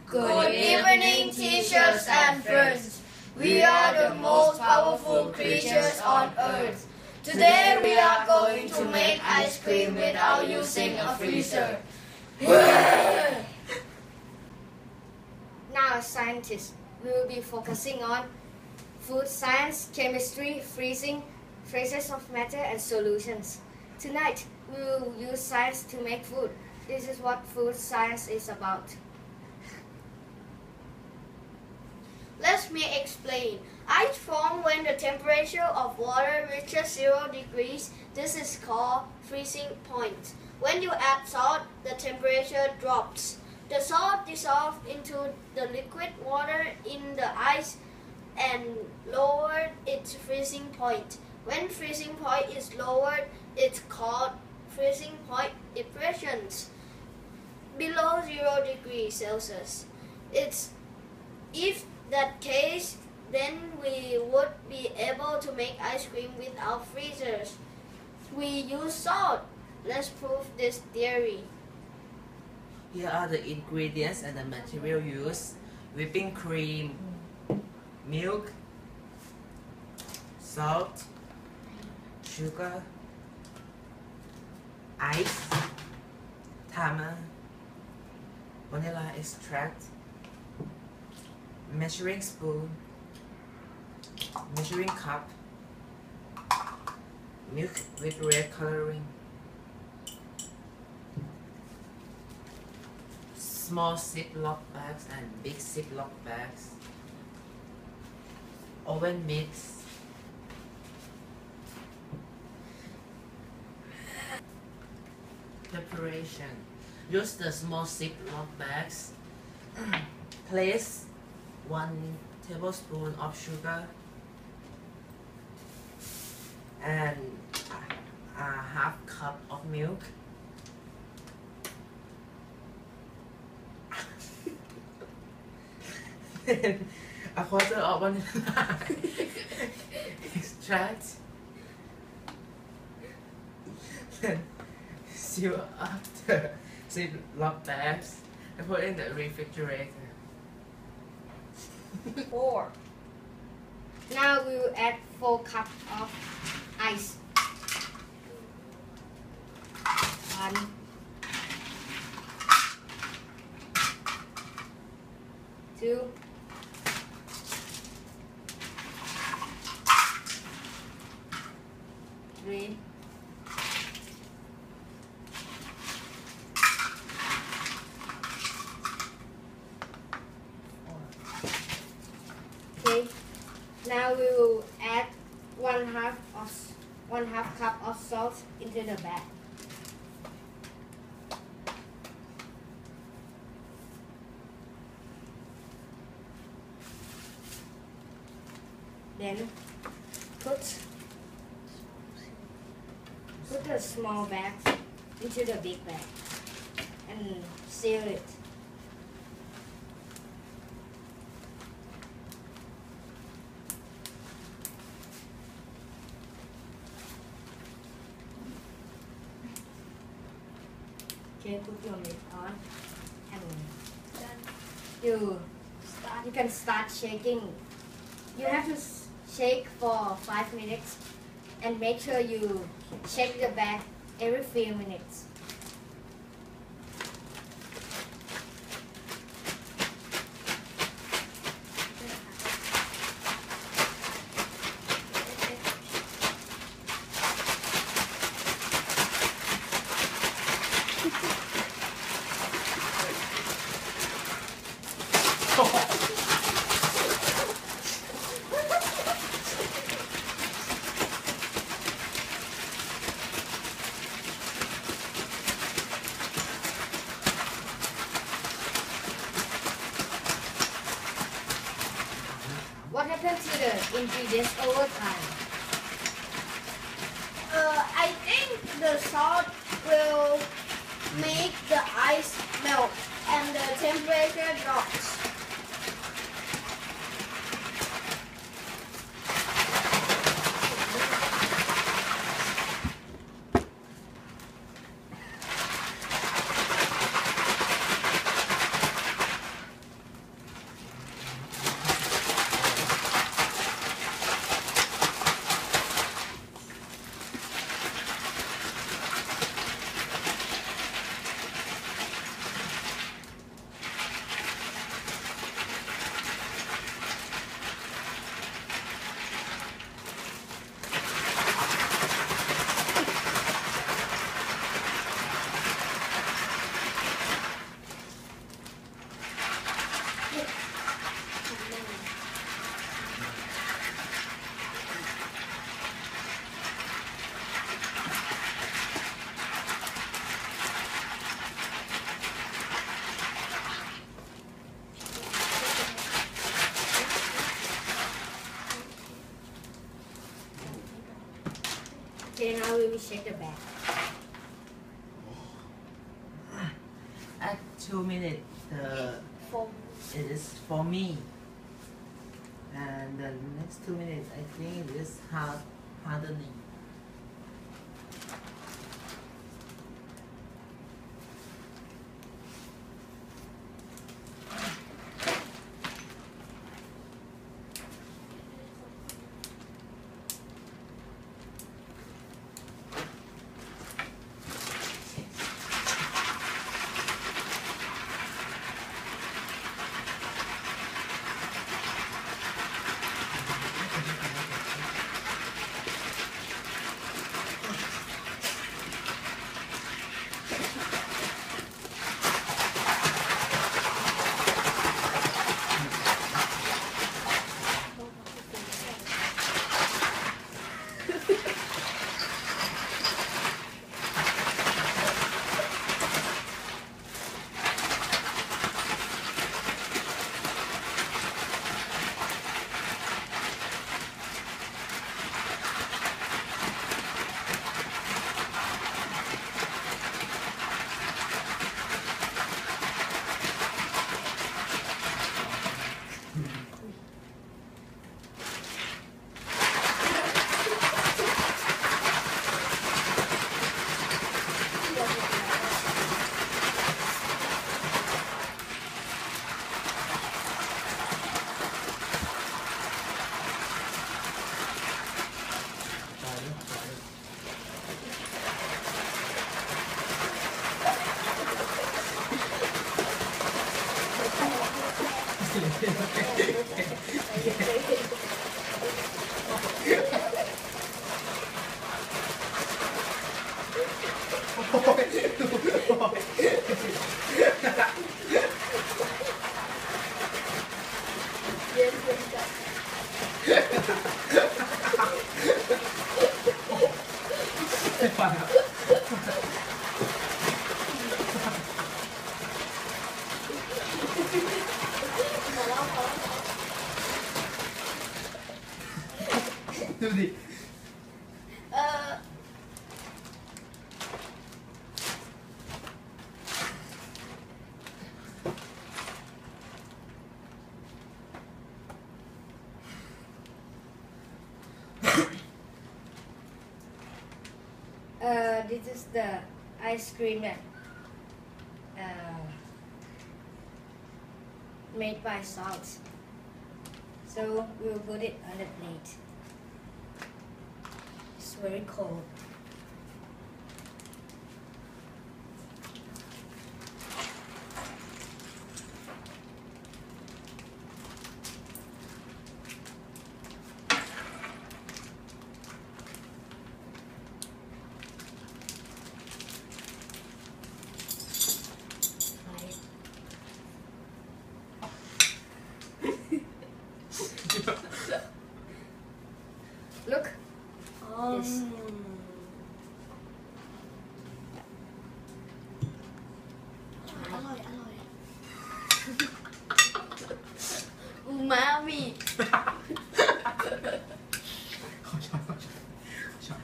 Good evening, teachers and friends. We are the most powerful creatures on earth. Today we are going to make ice cream without using a freezer. Now, scientists will be focusing on food science, chemistry, freezing, traces of matter, and solutions. Tonight, we will use science to make food. This is what food science is about. Let me explain. Ice forms when the temperature of water reaches 0 degrees. This is called freezing point. When you add salt, the temperature drops. The salt dissolves into the liquid water in the ice and lowers its freezing point. When freezing point is lowered, it's called freezing point depressions below 0 degrees Celsius. If that case, then we would be able to make ice cream without freezers. We use salt. Let's prove this theory. Here are the ingredients and the material used: whipping cream, milk, salt, sugar, ice, tama, vanilla extract, measuring spoon, measuring cup, milk with red coloring, small Ziploc bags and big Ziploc bags, oven mix, preparation. Use the small Ziploc bags. Place 1 tablespoon of sugar and a half cup of milk. Then a quarter of vanilla extract. Then seal up the Ziploc bags and put in the refrigerator. 4. Now we will add 4 cups of ice. 1, 2, 3, 4. Okay. Now we will add 1/2 cup of salt into the bag. Then put the small bag into the big bag and seal it. Okay, put your lid on and you can start shaking. You have to shake for 5 minutes and make sure you shake the bag every few minutes. What happened to the ingredients over time? I think the salt will make the ice melt and the temperature drops. we shake the bag. At 2 minutes, Foam. it is for me. And the next 2 minutes, I think it is hardening. Do the This is the ice cream that made by salt. So we'll put it on the plate. It's very cold. Look. Yes. อร่อย อร่อย อูมามิ ขอช้อนหนึ่งขอช้อน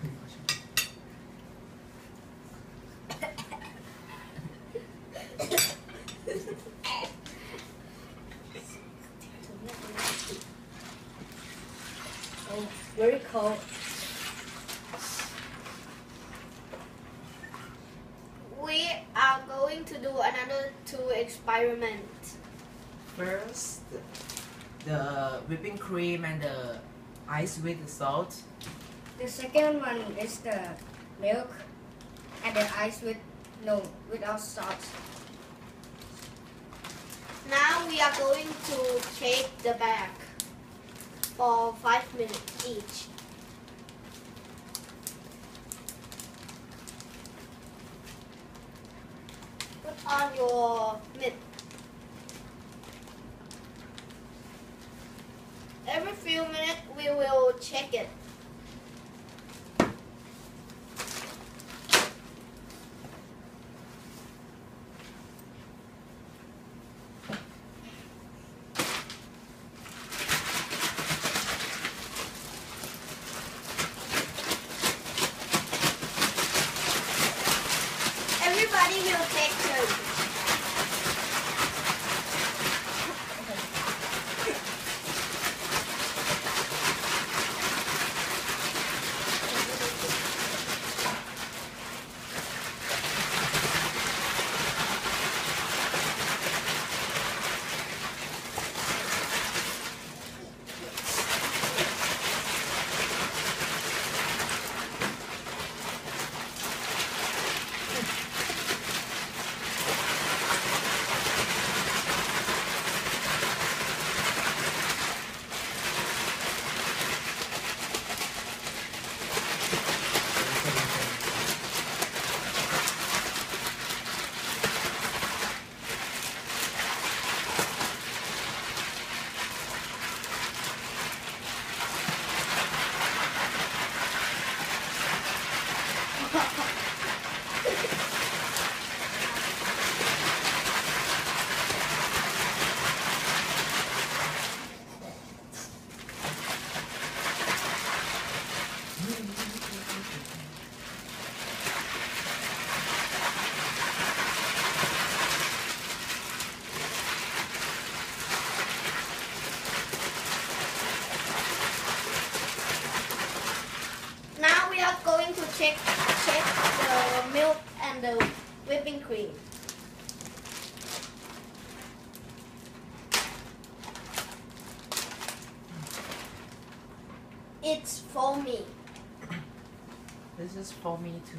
Oh, very cold. We are going to do another two experiments. First, the whipping cream and the ice with the salt. The second one is the milk and the ice without salt. Now we are going to shake the bag for 5 minutes each. Put on your mitt. Every few minutes we will check it. and the whipping cream. It's foamy. This is for me too.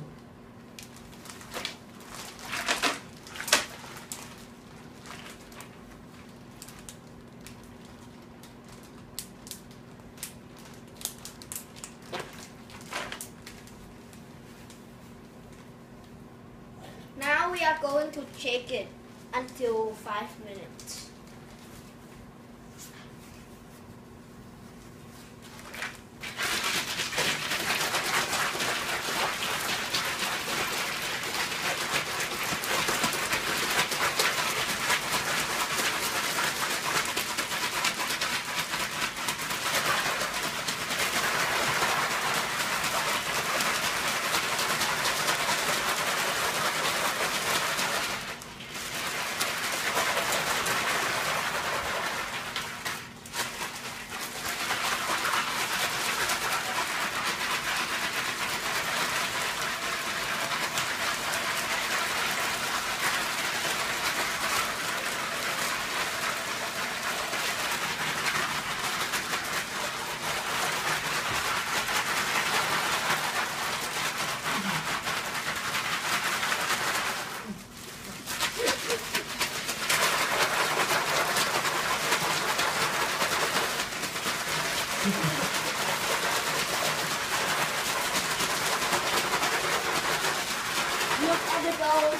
Now we are going to shake it until 5 minutes. Look at the bowl.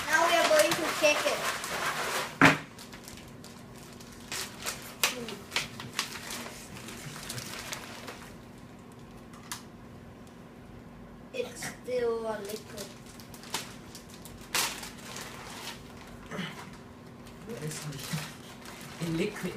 Now we are going to shake it. It's still a liquid. What is in liquid?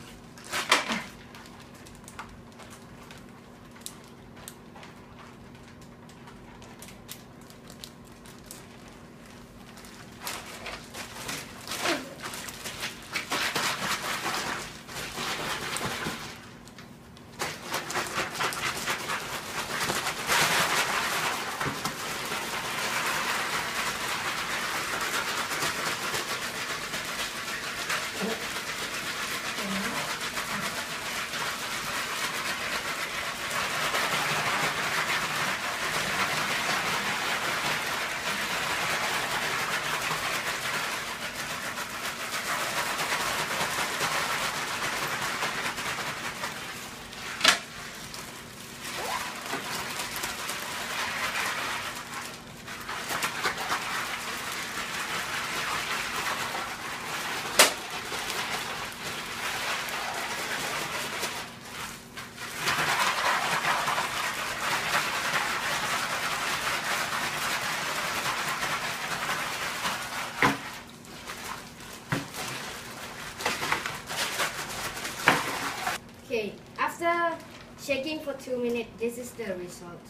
Okay, after shaking for 2 minutes, this is the result.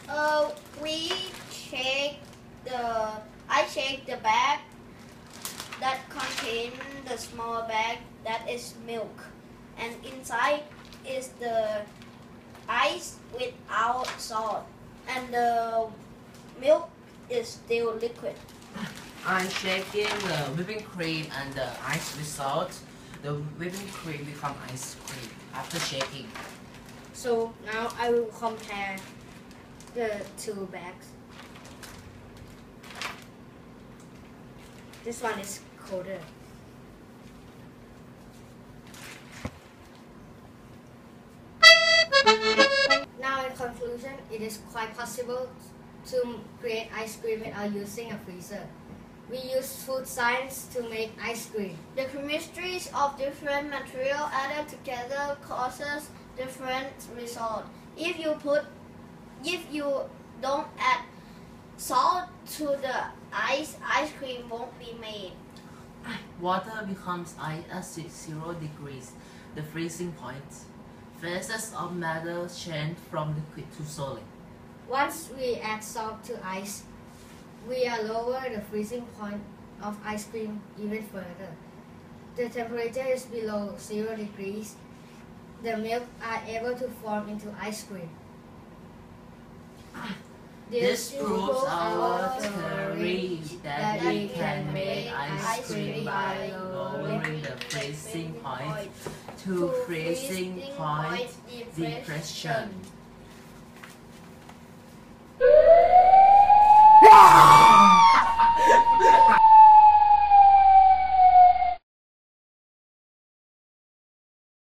I shake the bag that contains the small bag that is milk, and inside is the ice without salt, and the milk is still liquid. I'm shaking the whipping cream and the ice with salt. The whipping cream become ice cream after shaking. So now I will compare the two bags. This one is colder. Now in conclusion, it is quite possible to create ice cream without using a freezer. We use food science to make ice cream. The chemistries of different material added together causes different results. If you put if you don't add salt to the ice cream won't be made. Water becomes ice at 0 degrees, the freezing point. Phases of matter change from liquid to solid. Once we add salt to ice, we are lower the freezing point of ice cream even further. The temperature is below 0 degrees. The milk are able to form into ice cream. This proves our theory that we can make ice cream by lowering the freezing point to freezing point depression.